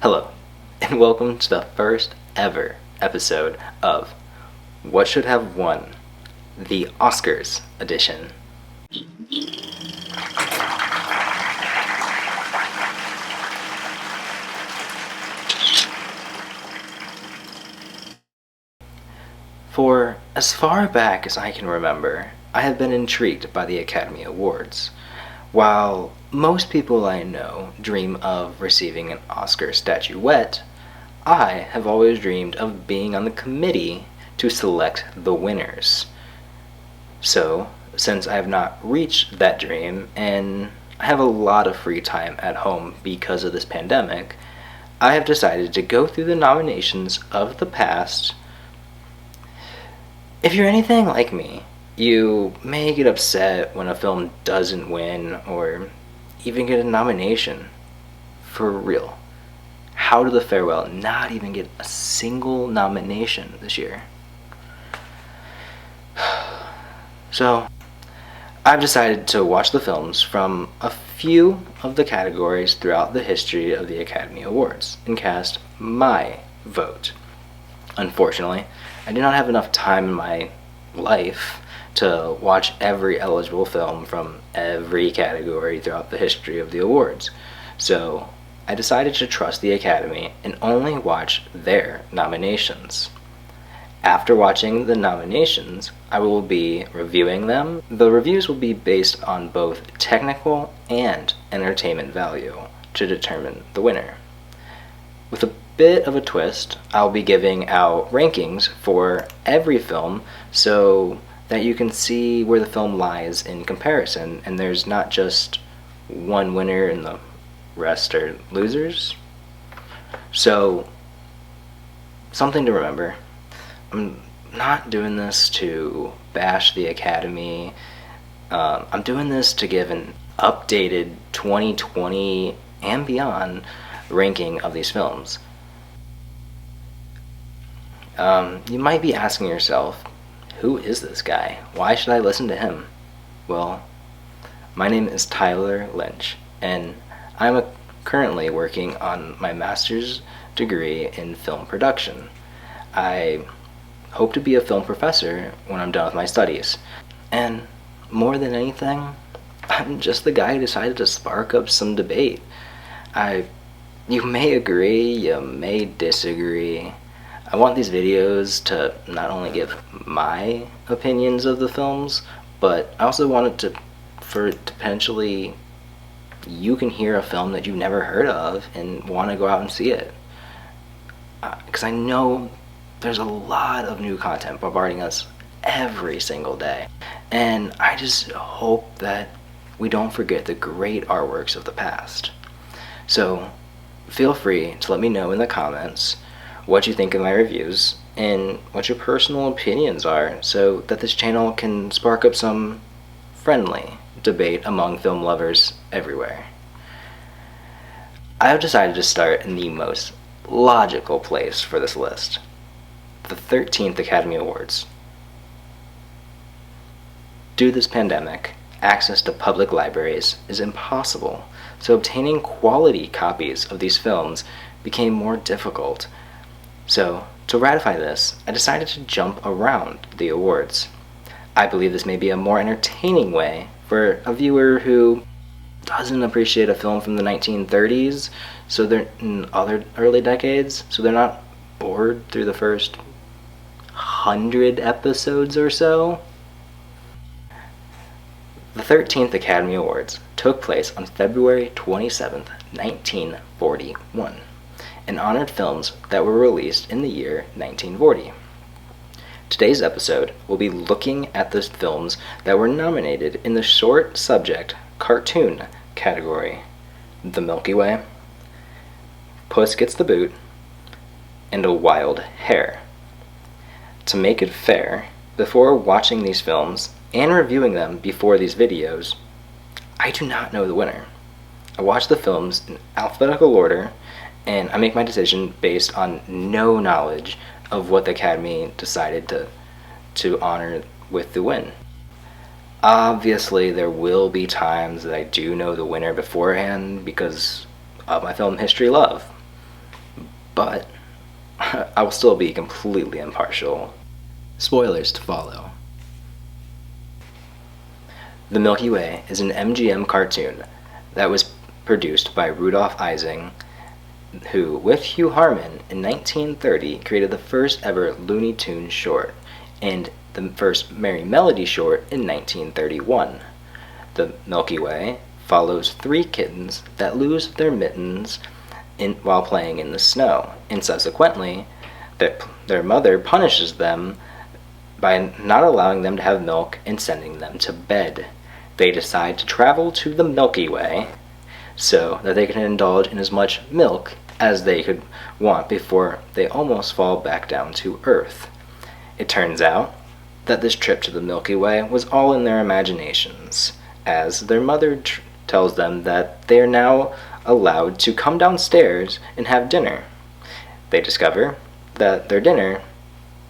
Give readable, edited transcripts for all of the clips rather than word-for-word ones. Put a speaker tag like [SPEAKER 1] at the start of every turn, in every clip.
[SPEAKER 1] Hello, and welcome to the first ever episode of What Should Have Won, the Oscars edition. For as far back as I can remember, I have been intrigued by the Academy Awards. While most people I know dream of receiving an Oscar statuette, I have always dreamed of being on the committee to select the winners. So, since I have not reached that dream and I have a lot of free time at home because of this pandemic, I have decided to go through the nominations of the past. If you're anything like me, you may get upset when a film doesn't win or even get a nomination. For real, how did The Farewell not even get a single nomination this year? So, I've decided to watch the films from a few of the categories throughout the history of the Academy Awards and cast my vote. Unfortunately, I do not have enough time in my life to watch every eligible film from every category throughout the history of the awards. So I decided to trust the Academy and only watch their nominations. After watching the nominations, I will be reviewing them. The reviews will be based on both technical and entertainment value to determine the winner. With a bit of a twist, I'll be giving out rankings for every film so that you can see where the film lies in comparison, and there's not just one winner and the rest are losers. So, something to remember. I'm not doing this to bash the Academy. I'm doing this to give an updated 2020 and beyond ranking of these films. You might be asking yourself, who is this guy? Why should I listen to him? Well, my name is Tyler Linch, and I'm currently working on my master's degree in film production. I hope to be a film professor when I'm done with my studies. And more than anything, I'm just the guy who decided to spark up some debate. You may agree, you may disagree. I want these videos to not only give my opinions of the films, but I also want it for potentially you can hear a film that you've never heard of and want to go out and see it. Because I know there's a lot of new content bombarding us every single day. And I just hope that we don't forget the great artworks of the past. So feel free to let me know in the comments what you think of my reviews and what your personal opinions are so that this channel can spark up some friendly debate among film lovers everywhere. I have decided to start in the most logical place for this list, the 13th Academy Awards. Due to this pandemic, access to public libraries is impossible, so obtaining quality copies of these films became more difficult. So, to ratify this, I decided to jump around the awards. I believe this may be a more entertaining way for a viewer who doesn't appreciate a film from the 1930s, so they're in other early decades, so they're not bored through the first 100 episodes or so. The 13th Academy Awards took place on February 27th, 1941. And honored films that were released in the year 1940. Today's episode will be looking at the films that were nominated in the short subject cartoon category: The Milky Way, Puss Gets the Boot, and A Wild Hare. To make it fair, before watching these films and reviewing them before these videos, I do not know the winner. I watch the films in alphabetical order, and I make my decision based on no knowledge of what the Academy decided to honor with the win. Obviously, there will be times that I do know the winner beforehand because of my film history love. but I will still be completely impartial. Spoilers to follow. The Milky Way is an MGM cartoon that was produced by Rudolph Ising, who, with Hugh Harman in 1930, created the first ever Looney Tunes short, and the first Merry Melody short in 1931. The Milky Way follows three kittens that lose their mittens while playing in the snow, and subsequently, their mother punishes them by not allowing them to have milk and sending them to bed. They decide to travel to the Milky Way so that they can indulge in as much milk as they could want before they almost fall back down to Earth. It turns out that this trip to the Milky Way was all in their imaginations, as their mother tells them that they are now allowed to come downstairs and have dinner. They discover that their dinner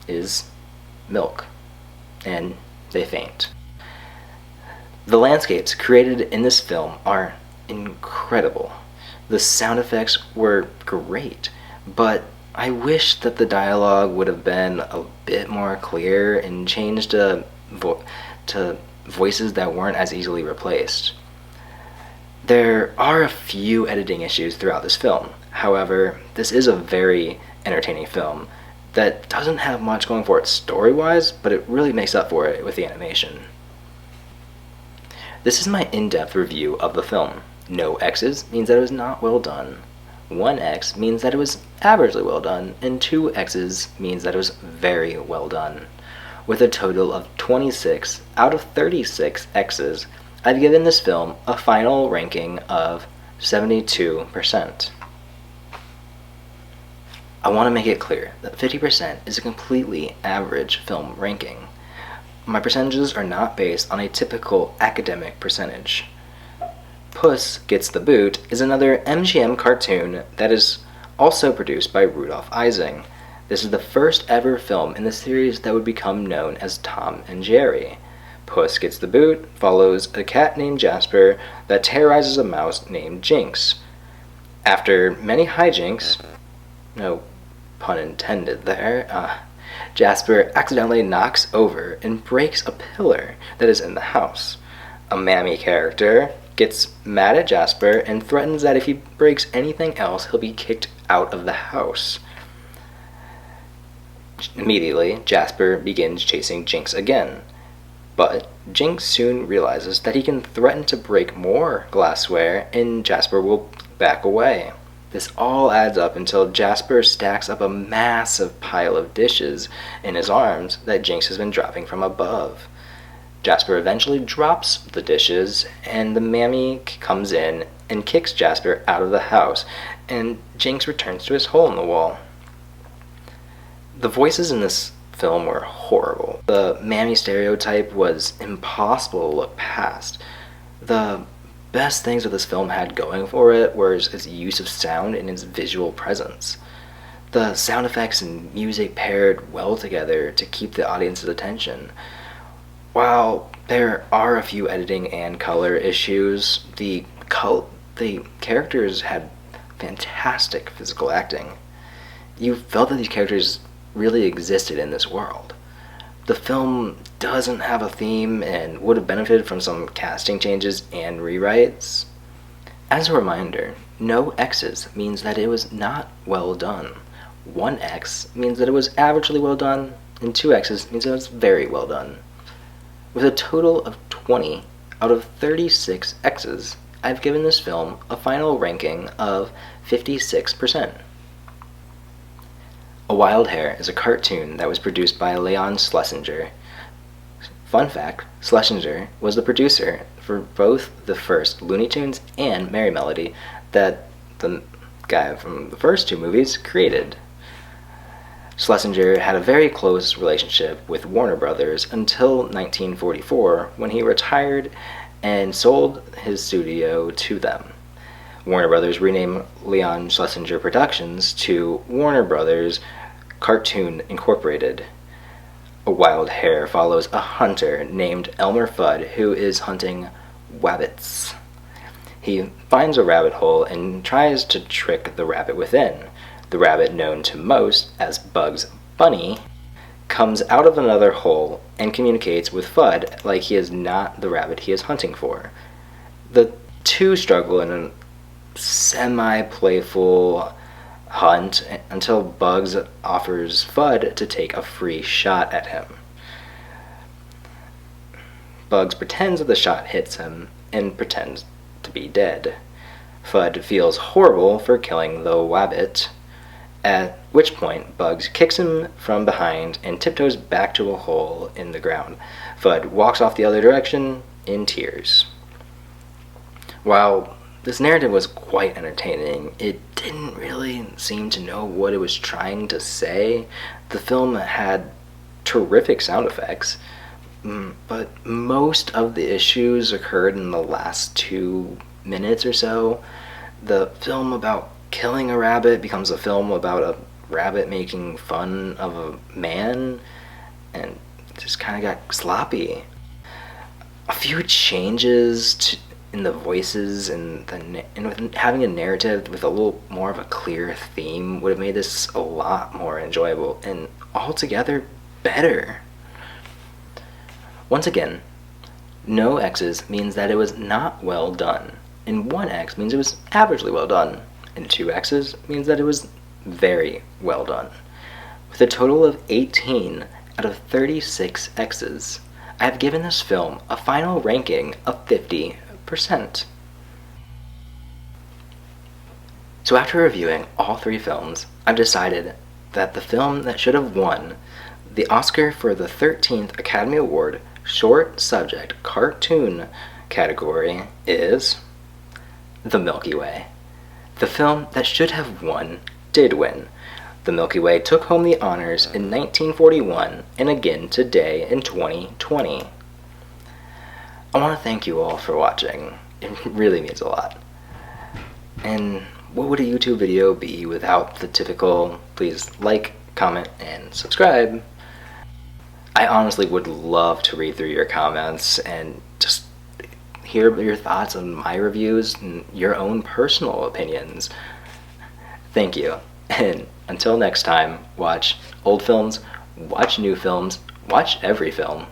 [SPEAKER 1] is milk, and they faint. The landscapes created in this film are incredible. The sound effects were great, but I wish that the dialogue would have been a bit more clear and changed to voices that weren't as easily replaced. There are a few editing issues throughout this film. However, this is a very entertaining film that doesn't have much going for it story-wise, but it really makes up for it with the animation. This is my in-depth review of the film. No X's means that it was not well done. 1 X means that it was averagely well done, and 2 X's means that it was very well done. With a total of 26 out of 36 X's, I've given this film a final ranking of 72%. I want to make it clear that 50% is a completely average film ranking. My percentages are not based on a typical academic percentage. Puss Gets the Boot is another MGM cartoon that is also produced by Rudolph Ising. This is the first ever film in the series that would become known as Tom and Jerry. Puss Gets the Boot follows a cat named Jasper that terrorizes a mouse named Jinx. After many hijinks, no pun intended there, Jasper accidentally knocks over and breaks a pillar that is in the house. A Mammy character gets mad at Jasper and threatens that if he breaks anything else, he'll be kicked out of the house. Immediately, Jasper begins chasing Jinx again. But Jinx soon realizes that he can threaten to break more glassware and Jasper will back away. This all adds up until Jasper stacks up a massive pile of dishes in his arms that Jinx has been dropping from above. Jasper eventually drops the dishes, and the Mammy comes in and kicks Jasper out of the house, and Jinx returns to his hole in the wall. The voices in this film were horrible. The Mammy stereotype was impossible to look past. The best things that this film had going for it was its use of sound and its visual presence. The sound effects and music paired well together to keep the audience's attention. While there are a few editing and color issues, the characters had fantastic physical acting. You felt that these characters really existed in this world. The film doesn't have a theme and would have benefited from some casting changes and rewrites. As a reminder, no X's means that it was not well done. 1 X means that it was averagely well done, and 2 X's means that it was very well done. With a total of 20 out of 36 X's, I've given this film a final ranking of 56%. A Wild Hare is a cartoon that was produced by Leon Schlesinger. Fun fact, Schlesinger was the producer for both the first Looney Tunes and Merry Melody that the guy from the first two movies created. Schlesinger had a very close relationship with Warner Brothers until 1944, when he retired and sold his studio to them. Warner Brothers renamed Leon Schlesinger Productions to Warner Brothers Cartoon Incorporated. A Wild Hare follows a hunter named Elmer Fudd who is hunting wabbits. He finds a rabbit hole and tries to trick the rabbit within. The rabbit known to most as Bugs Bunny comes out of another hole and communicates with Fudd like he is not the rabbit he is hunting for. The two struggle in a semi-playful hunt until Bugs offers Fudd to take a free shot at him. Bugs pretends that the shot hits him and pretends to be dead. Fudd feels horrible for killing the wabbit, at which point Bugs kicks him from behind and tiptoes back to a hole in the ground. Fudd walks off the other direction in tears. While this narrative was quite entertaining, it didn't really seem to know what it was trying to say. The film had terrific sound effects, but most of the issues occurred in the last 2 minutes or so. The film about killing a rabbit becomes a film about a rabbit making fun of a man, and just kind of got sloppy. A few changes in the voices and with having a narrative with a little more of a clear theme would have made this a lot more enjoyable and altogether better. Once again, no X's means that it was not well done, and 1 X means it was averagely well done, and 2 X's means that it was very well done. With a total of 18 out of 36 X's, I have given this film a final ranking of 50%. So after reviewing all 3 films, I've decided that the film that should have won the Oscar for the 13th Academy Award Short Subject Cartoon category is The Milky Way. The film that should have won did win. The Milky Way took home the honors in 1941 and again today in 2020. I want to thank you all for watching. It really means a lot. And what would a YouTube video be without the typical please like, comment, and subscribe? I honestly would love to read through your comments and just hear your thoughts on my reviews and your own personal opinions. Thank you. And until next time, watch old films, watch new films, watch every film.